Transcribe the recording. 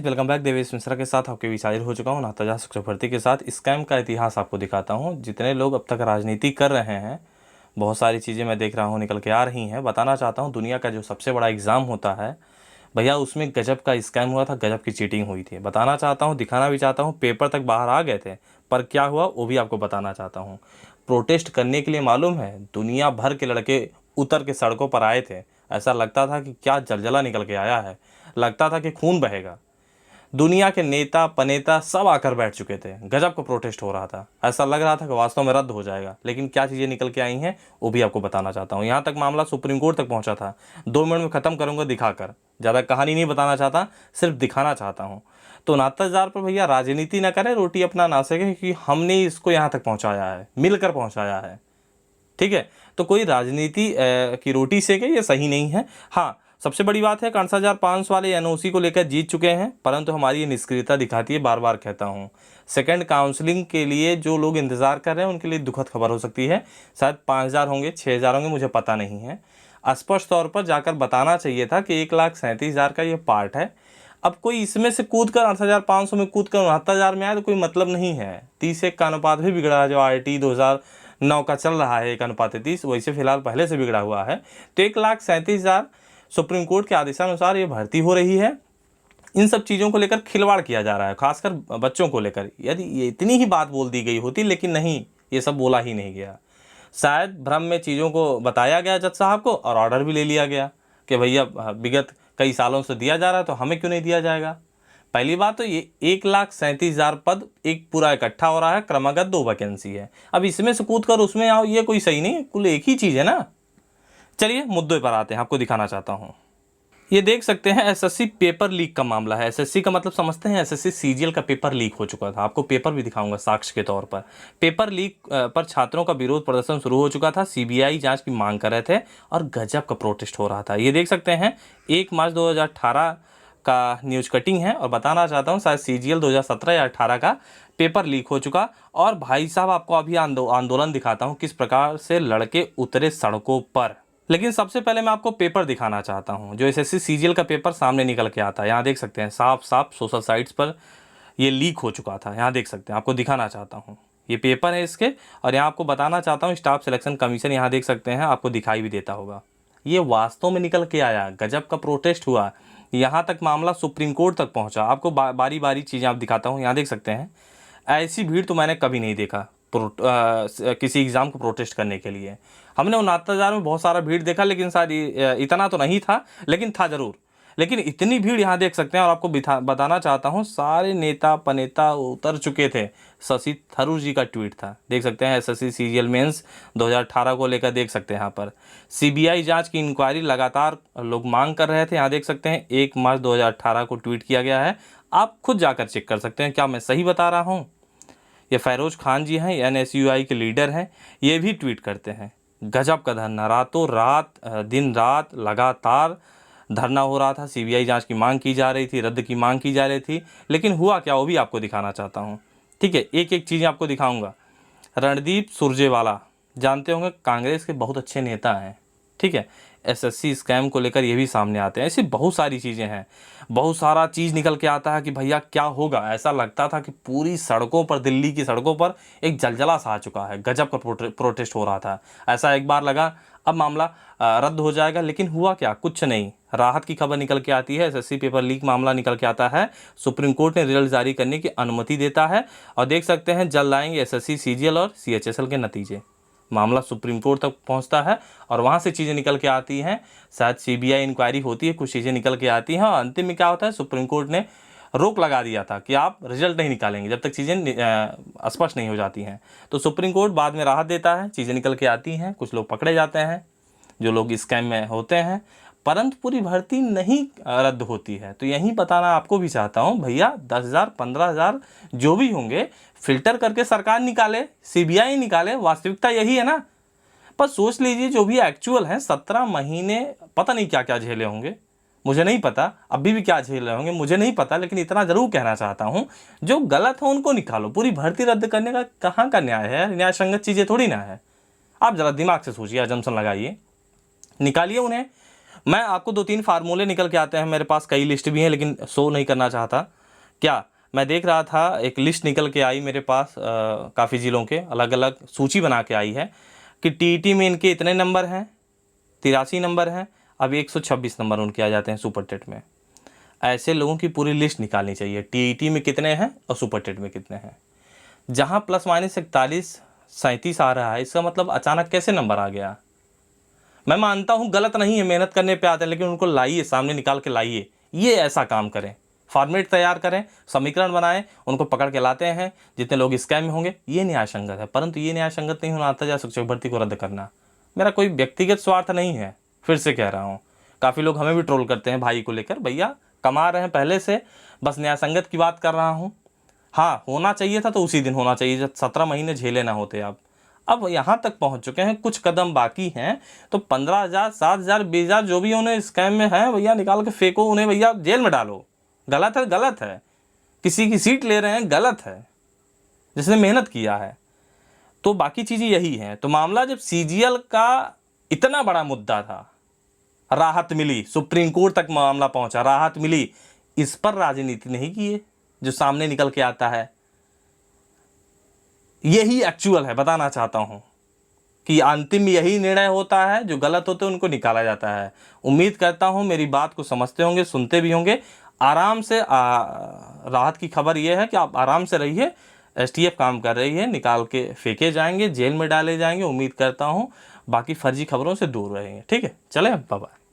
Welcome back. Devesh Mishra के साथ आपके बीच हाजिर हो चुका हूँ नाताजा चक्रवर्ती के साथ। स्कैम का इतिहास आपको दिखाता हूँ। जितने लोग अब तक राजनीति कर रहे हैं, बहुत सारी चीज़ें मैं देख रहा हूँ निकल के आ रही हैं। बताना चाहता हूँ दुनिया का जो सबसे बड़ा एग्ज़ाम होता है भैया, उसमें गजब का स्कैम हुआ था, गजब की चीटिंग हुई थी। बताना चाहता हूँ, दिखाना भी चाहता हूँ। पेपर तक बाहर आ गए थे, पर क्या हुआ वो भी आपको बताना चाहता हूँ। प्रोटेस्ट करने के लिए मालूम है दुनिया भर के लड़के उतर के सड़कों पर आए थे। ऐसा लगता था कि क्या जलजला निकल के आया है, लगता था कि खून बहेगा। दुनिया के नेता पनेता सब आकर बैठ चुके थे। गजब का प्रोटेस्ट हो रहा था, ऐसा लग रहा था कि वास्तव में रद्द हो जाएगा। लेकिन क्या चीज़ें निकल के आई हैं वो भी आपको बताना चाहता हूँ। यहाँ तक मामला सुप्रीम कोर्ट तक पहुँचा था। 2 मिनट में ख़त्म करूँगा दिखाकर। ज़्यादा कहानी नहीं बताना चाहता, सिर्फ दिखाना चाहता हूँ। तो नाताजार पर भैया राजनीति ना करें, रोटी अपना ना सके, क्योंकि हमने इसको यहाँ तक पहुँचाया है, मिलकर पहुँचाया है। ठीक है, तो कोई राजनीति की रोटी सेके ये सही नहीं है। हाँ, सबसे बड़ी बात है 68,500 वाले एनओसी को लेकर जीत चुके हैं, परंतु हमारी ये निष्क्रियता दिखाती है। बार बार कहता हूँ, सेकंड काउंसलिंग के लिए जो लोग इंतजार कर रहे हैं उनके लिए दुखद खबर हो सकती है। शायद 5,000 होंगे, 6,000 होंगे, मुझे पता नहीं है। स्पष्ट तौर पर जाकर बताना चाहिए था कि 1,37,000 का ये पार्ट है। अब कोई इसमें से कूद कर 8,500 में कूद कर 69,000 में आए तो कोई मतलब नहीं है। 30-1 का अनुपात भी बिगड़ा है, जो RT 2009 का चल रहा है 1:30, वैसे फिलहाल पहले से बिगड़ा हुआ है। तो 1,37,000 सुप्रीम कोर्ट के आदेशानुसार ये भर्ती हो रही है। इन सब चीज़ों को लेकर खिलवाड़ किया जा रहा है, खासकर बच्चों को लेकर। यदि ये इतनी ही बात बोल दी गई होती, लेकिन नहीं, ये सब बोला ही नहीं गया। शायद भ्रम में चीज़ों को बताया गया जज साहब को, और ऑर्डर भी ले लिया गया कि भैया विगत कई सालों से दिया जा रहा है तो हमें क्यों नहीं दिया जाएगा। पहली बात तो ये 1,37,000 पद एक पूरा इकट्ठा हो रहा है, क्रमगत 2 वैकेंसी है। अब इसमें से कूद कर उसमें आओ, ये कोई सही नहीं, कुल एक ही चीज़ है ना। चलिए मुद्दे पर आते हैं, आपको दिखाना चाहता हूँ। ये देख सकते हैं एसएससी पेपर लीक का मामला है। एसएससी का मतलब समझते हैं, एसएससी सीजीएल का पेपर लीक हो चुका था। आपको पेपर भी दिखाऊंगा साक्ष्य के तौर पर। पेपर लीक पर छात्रों का विरोध प्रदर्शन शुरू हो चुका था। सीबीआई जांच की मांग कर रहे थे और गजब का प्रोटेस्ट हो रहा था। ये देख सकते हैं 1 मार्च 2018 का न्यूज कटिंग है, और बताना चाहता हूँ शायद सीजीएल 2017 या 18 का पेपर लीक हो चुका। और भाई साहब आपको अभी आंदोलन दिखाता हूँ किस प्रकार से लड़के उतरे सड़कों पर। लेकिन सबसे पहले मैं आपको पेपर दिखाना चाहता हूं, जो एसएससी सीजीएल का पेपर सामने निकल के आता है। यहाँ देख सकते हैं साफ साफ सोशल साइट्स पर ये लीक हो चुका था। यहाँ देख सकते हैं, आपको दिखाना चाहता हूँ, ये पेपर है इसके। और यहाँ आपको बताना चाहता हूँ स्टाफ सिलेक्शन कमीशन, यहाँ देख सकते हैं, आपको दिखाई भी देता होगा। ये वास्तव में निकल के आया, गजब का प्रोटेस्ट हुआ। यहाँ तक मामला सुप्रीम कोर्ट तक पहुँचा। आपको बारी बारी चीज़ें आप दिखाता हूँ। यहाँ देख सकते हैं, ऐसी भीड़ तो मैंने कभी नहीं देखा किसी एग्ज़ाम को प्रोटेस्ट करने के लिए। हमने 69,000 में बहुत सारा भीड़ देखा, लेकिन शायद इतना तो नहीं था, लेकिन था ज़रूर। लेकिन इतनी भीड़ यहाँ देख सकते हैं। और आपको बताना चाहता हूँ, सारे नेता पनेता उतर चुके थे। शशि थरूर जी का ट्वीट था, देख सकते हैं। एसएससी सीजीएल मेंस 2018 को लेकर देख सकते हैं। यहाँ पर सीबीआई जांच की इंक्वायरी लगातार लोग मांग कर रहे थे। यहाँ देख सकते हैं 1 मार्च 2018 को ट्वीट किया गया है। आप खुद जाकर चेक कर सकते हैं, क्या मैं सही बता रहा हूँ। ये फैरोज खान जी हैं, एनएसयूआई के लीडर हैं, ये भी ट्वीट करते हैं। गजब का धरना, रातों रात दिन रात लगातार धरना हो रहा था। सीबीआई जांच की मांग की जा रही थी, रद्द की मांग की जा रही थी, लेकिन हुआ क्या वो भी आपको दिखाना चाहता हूँ। ठीक है, एक एक चीज़ आपको दिखाऊंगा। रणदीप सुरजेवाला जानते होंगे, कांग्रेस के बहुत अच्छे नेता हैं। ठीक है, एसएससी स्कैम को लेकर ये भी सामने आते हैं। ऐसी बहुत सारी चीज़ें हैं, बहुत सारा चीज़ निकल के आता है कि भैया क्या होगा। ऐसा लगता था कि पूरी सड़कों पर, दिल्ली की सड़कों पर एक जलजला सा आ चुका है। गजब का प्रोटेस्ट हो रहा था। ऐसा एक बार लगा अब मामला रद्द हो जाएगा, लेकिन हुआ क्या, कुछ नहीं। राहत की खबर निकल के आती है, एसएससी पेपर लीक मामला निकल के आता है। सुप्रीम कोर्ट ने रिजल्ट जारी करने की अनुमति देता है, और देख सकते हैं जल्द आएंगे एसएससी सीजीएल और सीएचएसएल के नतीजे। मामला सुप्रीम कोर्ट तक पहुंचता है, और वहां से चीज़ें निकल के आती हैं। शायद सीबीआई इंक्वायरी होती है, कुछ चीज़ें निकल के आती हैं, और अंतिम में क्या होता है, सुप्रीम कोर्ट ने रोक लगा दिया था कि आप रिजल्ट नहीं निकालेंगे जब तक चीज़ें स्पष्ट नहीं हो जाती हैं। तो सुप्रीम कोर्ट बाद में राहत देता है, चीज़ें निकल के आती हैं, कुछ लोग पकड़े जाते हैं जो लोग स्कैम में होते हैं, परंतु पूरी भर्ती नहीं रद्द होती है। तो यही बताना आपको भी चाहता हूँ भैया, 10,000 15,000 जो भी होंगे, फिल्टर करके सरकार निकाले, सीबीआई निकाले, वास्तविकता यही है ना। पर सोच लीजिए, जो भी एक्चुअल है 17 महीने पता नहीं क्या क्या झेले होंगे, मुझे नहीं पता अभी भी क्या झेल रहे होंगे, मुझे नहीं पता। लेकिन इतना जरूर कहना चाहता हूँ, जो गलत हो उनको निकालो। पूरी भर्ती रद्द करने का कहाँ का न्याय है, न्याय संगत चीज़ें थोड़ी ना है। आप जरा दिमाग से सोचिए, अजम्पशन लगाइए, निकालिए उन्हें। मैं आपको 2-3 फार्मूले निकल के आते हैं, मेरे पास कई लिस्ट भी हैं लेकिन शो नहीं करना चाहता। क्या मैं देख रहा था, एक लिस्ट निकल के आई मेरे पास, काफ़ी ज़िलों के अलग अलग सूची बना के आई है कि टीईटी में इनके इतने नंबर हैं, 83 नंबर हैं, अब 126 नंबर उनके आ जाते हैं सुपर टेट में। ऐसे लोगों की पूरी लिस्ट निकालनी चाहिए, टीईटी में कितने हैं और सुपर टेट में कितने हैं। जहाँ ±41 37 आ रहा है, इसका मतलब अचानक कैसे नंबर आ गया। मैं मानता हूँ गलत नहीं है, मेहनत करने पे आते हैं, लेकिन उनको लाइए, सामने निकाल के लाइए, ये ऐसा काम करें, फॉर्मेट तैयार करें, समीकरण बनाएं, उनको पकड़ के लाते हैं। जितने लोग स्कैम में होंगे ये न्याय संगत है, परंतु ये न्याय संगत नहीं होना आता शिक्षक भर्ती को रद्द करना। मेरा कोई व्यक्तिगत स्वार्थ नहीं है, फिर से कह रहा हूँ। काफ़ी लोग हमें भी ट्रोल करते हैं भाई को लेकर, भैया कमा रहे हैं पहले से, बस न्याय संगत की बात कर रहा हूँ। हाँ, होना चाहिए था तो उसी दिन होना चाहिए जब 17 महीने झेले ना होते आप। अब यहाँ तक पहुँच चुके हैं, कुछ कदम बाकी हैं, तो 15,000 7,000 20,000 जो भी उन्हें स्कैम में है भैया निकाल के फेंको, उन्हें भैया जेल में डालो। गलत है, गलत है। किसी की सीट ले रहे हैं, गलत है, जिसने मेहनत किया है। तो बाकी चीज़ें यही हैं। तो मामला जब सीजीएल का इतना बड़ा मुद्दा था, राहत मिली, सुप्रीम कोर्ट तक मामला पहुंचा, राहत मिली, इस पर राजनीति नहीं की है जो सामने निकल के आता है। यही एक्चुअल है, बताना चाहता हूं कि अंतिम यही निर्णय होता है, जो गलत होते हैं उनको निकाला जाता है। उम्मीद करता हूं मेरी बात को समझते होंगे, सुनते भी होंगे। आराम से राहत की खबर यह है कि आप आराम से रहिए, एसटीएफ काम कर रही है, निकाल के फेंके जाएंगे, जेल में डाले जाएंगे। उम्मीद करता हूं बाकी फर्जी खबरों से दूर रहेंगे। ठीक है, चले, बाय बाय।